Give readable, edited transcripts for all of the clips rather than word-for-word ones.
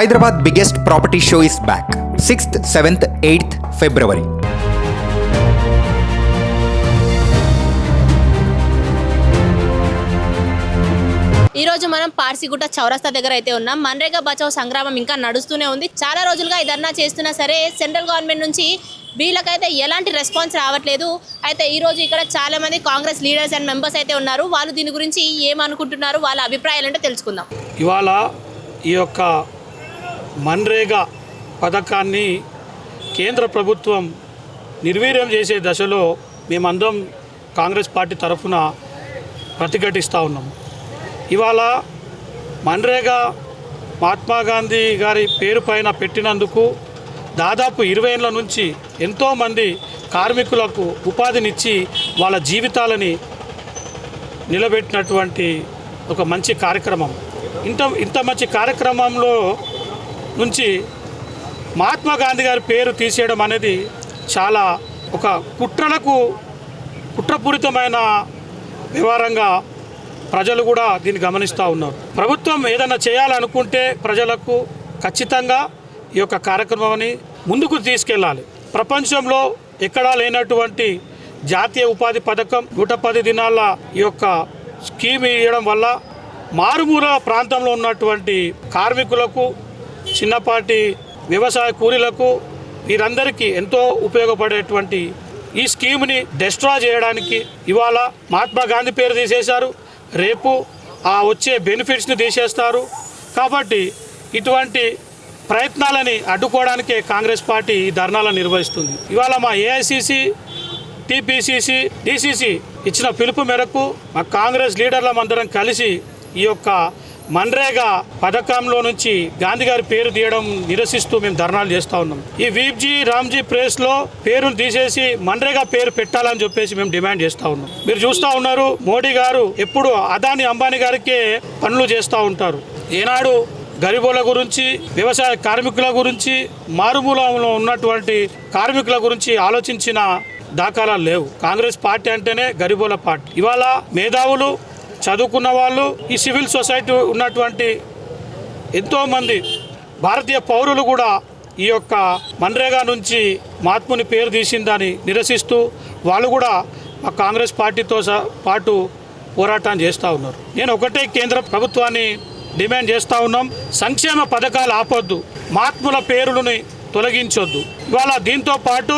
Hyderabad biggest property show is back. 6th, 7th, 8th February. ఈ రోజు మనం పార్సిగుట్ట చౌరస్తా దగ్గర అయితే ఉన్నాం. మన్రేగా బచావ్ సంగ్రామం ఇంకా నడుస్తూనే ఉంది. చాలా రోజులుగా ఈ ధర్నా చేస్తున్నా సరే సెంట్రల్ గవర్నమెంట్ నుంచి వీళ్ళకైతే ఎలాంటి రెస్పాన్స్ రావట్లేదు. అయితే ఈ రోజు ఇక్కడ చాలా మంది కాంగ్రెస్ లీడర్స్ అండ్ మెంబర్స్ అయితే ఉన్నారు. వాళ్ళు దీని గురించి ఏమనుకుంటున్నారు, వాళ్ళ అభిప్రాయాలు అంటే తెలుసుకుందాం. ఇవాళ ఈ యొక్క మన్రేగా పథకాన్ని కేంద్ర ప్రభుత్వం నిర్వీర్యం చేసే దశలో మేమందరం కాంగ్రెస్ పార్టీ తరఫున ప్రతిఘటిస్తూ ఉన్నాం. ఇవాళ మన్రేగా మహాత్మా గాంధీ గారి పేరు పైన పెట్టినందుకు దాదాపు 20 ఏళ్ళ నుంచి ఎంతోమంది కార్మికులకు ఉపాధినిచ్చి వాళ్ళ జీవితాలని నిలబెట్టినటువంటి ఒక మంచి కార్యక్రమం. ఇంత మంచి కార్యక్రమంలో నుంచి మహాత్మా గాంధీ గారి పేరు తీసేయడం అనేది చాలా ఒక కుట్రపూరితమైన వ్యవహారంగా ప్రజలు కూడా దీన్ని గమనిస్తూ ఉన్నారు. ప్రభుత్వం ఏదైనా చేయాలనుకుంటే ప్రజలకు ఖచ్చితంగా ఈ యొక్క కార్యక్రమాన్ని ముందుకు తీసుకెళ్ళాలి. ప్రపంచంలో ఎక్కడా లేనటువంటి జాతీయ ఉపాధి పథకం 110 దినాల ఈ యొక్క స్కీమ్ ఇవ్వడం వల్ల మారుమూల ప్రాంతంలో ఉన్నటువంటి కార్మికులకు, చిన్నపాటి వ్యవసాయ కూలీలకు వీరందరికీ ఎంతో ఉపయోగపడేటువంటి ఈ స్కీమ్ని డిస్ట్రాయ్ చేయడానికి ఇవాళ మహాత్మా గాంధీ పేరు తీసేశారు. రేపు ఆ వచ్చే బెనిఫిట్స్ని తీసేస్తారు. కాబట్టి ఇటువంటి ప్రయత్నాలని అడ్డుకోవడానికే కాంగ్రెస్ పార్టీ ఈ ధర్నాలను నిర్వహిస్తుంది. ఇవాళ మా ఏఐసిసి, టీపీసీసీ, డీసీసీ ఇచ్చిన పిలుపు మేరకు మా కాంగ్రెస్ లీడర్లందరం కలిసి ఈ యొక్క మన్రేగా పథకంలో నుంచి గాంధీ గారి పేరు తీయడం నిరసిస్తూ మేము ధర్నాలు చేస్తూ ఉన్నాం. ఈ వీప్జీ రామ్జీ ప్రేస్లో పేరును తీసేసి మన్రేగా పేరు పెట్టాలని చెప్పేసి మేము డిమాండ్ చేస్తూ ఉన్నాం. మీరు చూస్తూ ఉన్నారు, మోడీ గారు ఎప్పుడు అదాని అంబానీ గారికే పనులు చేస్తూ ఉంటారు. ఏనాడు గరీబుల గురించి, వ్యవసాయ కార్మికుల గురించి, మారుమూలంలో ఉన్నటువంటి కార్మికుల గురించి ఆలోచించిన దాఖలాలు లేవు. కాంగ్రెస్ పార్టీ అంటేనే గరీబుల పార్టీ. ఇవాళ మేధావులు, చదువుకున్న వాళ్ళు, ఈ సివిల్ సొసైటీ ఉన్నటువంటి ఎంతోమంది భారతీయ పౌరులు కూడా ఈ యొక్క మన్రేగా నుంచి మహాత్ముని పేరు తీసిందని నిరసిస్తూ వాళ్ళు కూడా మా కాంగ్రెస్ పార్టీతో పాటు పోరాటం చేస్తూ ఉన్నారు. నేను ఒకటే కేంద్ర ప్రభుత్వాన్ని డిమాండ్ చేస్తూ ఉన్నాం, సంక్షేమ పథకాలు ఆపొద్దు, మహాత్ముల పేరులని తొలగించొద్దు. ఇవాళ దీంతో పాటు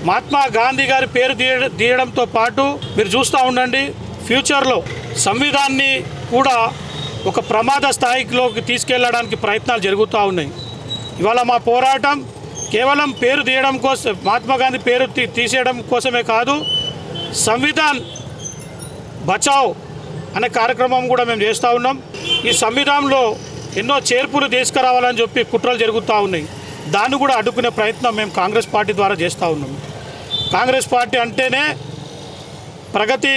మహాత్మా గాంధీ గారి పేరు తీయడంతో పాటు మీరు చూస్తూ ఉండండి, ఫ్యూచర్లో సంవిధాన్ని కూడా ఒక ప్రమాద స్థాయిలోకి తీసుకెళ్లడానికి ప్రయత్నాలు జరుగుతూ ఉన్నాయి. ఇవాళ మా పోరాటం కేవలం పేరు తీయడం కోసం, మహాత్మా గాంధీ పేరు తీసేయడం కోసమే కాదు, సంవిధాన్ బచావ్ అనే కార్యక్రమం కూడా మేము చేస్తూ ఉన్నాం. ఈ సంవిధానంలో ఎన్నో చేర్పులు తీసుకురావాలని చెప్పి కుట్రలు జరుగుతూ ఉన్నాయి. దాన్ని కూడా అడ్డుకునే ప్రయత్నం మేము కాంగ్రెస్ పార్టీ ద్వారా చేస్తూ ఉన్నాం. కాంగ్రెస్ పార్టీ అంటేనే ప్రగతి,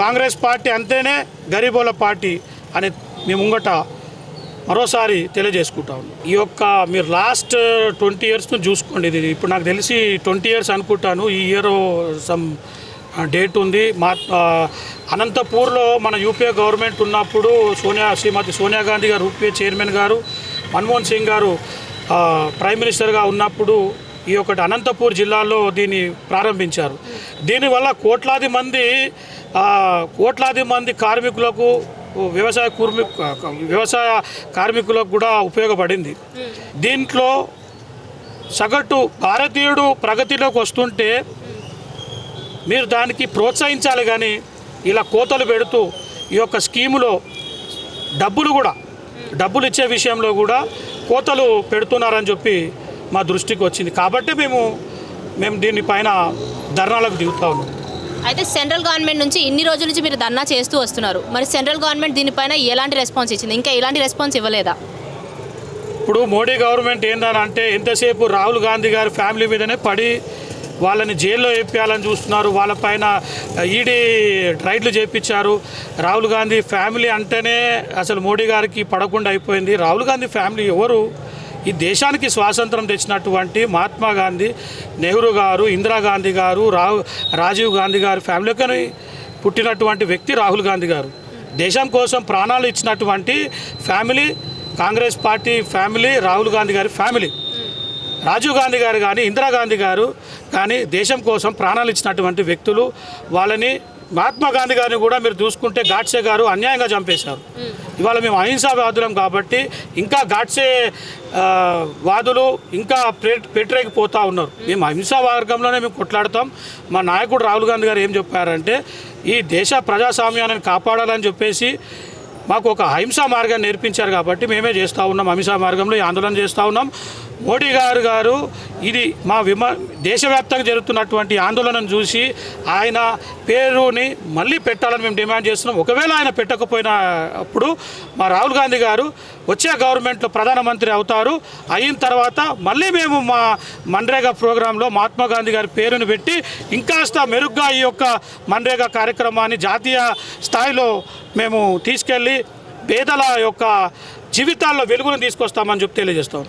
కాంగ్రెస్ పార్టీ అంటేనే గరీబుల పార్టీ అని మేము ముంగట మరోసారి తెలియజేసుకుంటా ఉన్నాం. ఈ యొక్క మీరు లాస్ట్ 20 ఇయర్స్ను చూసుకోండి. ఇది ఇప్పుడు నాకు తెలిసి 20 ఇయర్స్ అనుకుంటాను. ఈ ఇయర్ సమ్ డేట్ ఉంది. అనంతపూర్లో మన యూపీఏ గవర్నమెంట్ ఉన్నప్పుడు శ్రీమతి సోనియా గాంధీ గారు యూపీఏ చైర్మన్ గారు, మన్మోహన్ సింగ్ గారు ప్రైమ్ మినిస్టర్గా ఉన్నప్పుడు ఈ ఒకటి అనంతపూర్ జిల్లాలో దీన్ని ప్రారంభించారు. దీనివల్ల కోట్లాది మంది కార్మికులకు, వ్యవసాయ కార్మికులకు కూడా ఉపయోగపడింది. దీంట్లో సగటు భారతీయుడు ప్రగతిలోకి వస్తుంటే మీరు దానికి ప్రోత్సహించాలి, కానీ ఇలా కోతలు పెడుతూ ఈ యొక్క స్కీములో డబ్బులు ఇచ్చే విషయంలో కూడా కోతలు పెడుతున్నారని చెప్పి మా దృష్టికి వచ్చింది. కాబట్టి మేము దీనిపైన ధర్నాలకు దిగుతా ఉన్నాం. అయితే సెంట్రల్ గవర్నమెంట్ నుంచి ఇన్ని రోజుల నుంచి మీరు ధర్నా చేస్తూ వస్తున్నారు. మరి సెంట్రల్ గవర్నమెంట్ దీనిపైన ఎలాంటి రెస్పాన్స్ ఇచ్చింది? ఇంకా ఎలాంటి రెస్పాన్స్ ఇవ్వలేదా? ఇప్పుడు మోడీ గవర్నమెంట్ ఏంటంటే ఎంతసేపు రాహుల్ గాంధీ గారి ఫ్యామిలీ మీదనే పడి వాళ్ళని జైల్లో వేయాలని చూస్తున్నారు. వాళ్ళపైన ఈడీ రైడ్లు చేయించారు. రాహుల్ గాంధీ ఫ్యామిలీ అంటేనే అసలు మోడీ గారికి పడకుండా అయిపోయింది. రాహుల్ గాంధీ ఫ్యామిలీ ఎవరు? ఈ దేశానికి స్వాతంత్రం తెచ్చినటువంటి మహాత్మా గాంధీ, నెహ్రూ గారు, ఇందిరాగాంధీ గారు, రాజీవ్ గాంధీ గారి ఫ్యామిలీకి పుట్టినటువంటి వ్యక్తి రాహుల్ గాంధీ గారు. దేశం కోసం ప్రాణాలు ఇచ్చినటువంటి family Congress party family, Rahul Gandhi గారి ఫ్యామిలీ, రాజీవ్ గాంధీ గారు కానీ ఇందిరాగాంధీ గారు కానీ దేశం కోసం ప్రాణాలు ఇచ్చినటువంటి వ్యక్తులు. వాళ్ళని మహాత్మా గాంధీ గారిని కూడా మీరు చూసుకుంటే గాడ్సే గారు అన్యాయంగా చంపేశారు. ఇవాళ మేము అహింసావాదులం కాబట్టి ఇంకా గాడ్సే వాదులు ఇంకా పెట్టరేగిపోతూ ఉన్నారు. మేము అహింసా మార్గంలోనే మేము కొట్లాడతాం. మా నాయకుడు రాహుల్ గాంధీ గారు ఏం చెప్పారంటే ఈ దేశ ప్రజాస్వామ్యాన్ని కాపాడాలని చెప్పేసి మాకు ఒక అహింసా మార్గాన్ని నేర్పించారు కాబట్టి మేమే చేస్తూ ఉన్నాం. అహింసా మార్గంలో ఈ ఆందోళన చేస్తూ ఉన్నాం. మోడీ గారు ఇది మా దేశవ్యాప్తంగా జరుగుతున్నటువంటి ఆందోళనను చూసి ఆయన పేరుని మళ్ళీ పెట్టాలని మేము డిమాండ్ చేస్తున్నాం. ఒకవేళ ఆయన పెట్టకపోయినప్పుడు మా రాహుల్ గాంధీ గారు వచ్చే గవర్నమెంట్లో ప్రధానమంత్రి అవుతారు. అయిన తర్వాత మళ్ళీ మేము మా మన్రేగా ప్రోగ్రాంలో మహాత్మా గాంధీ గారి పేరును పెట్టి ఇంకాస్త మెరుగ్గా ఈ యొక్క మన్రేగా కార్యక్రమాన్ని జాతీయ స్థాయిలో మేము తీసుకెళ్ళి పేదల యొక్క జీవితాల్లో వెలుగును తీసుకొస్తామని చెప్పి తెలియజేస్తాం.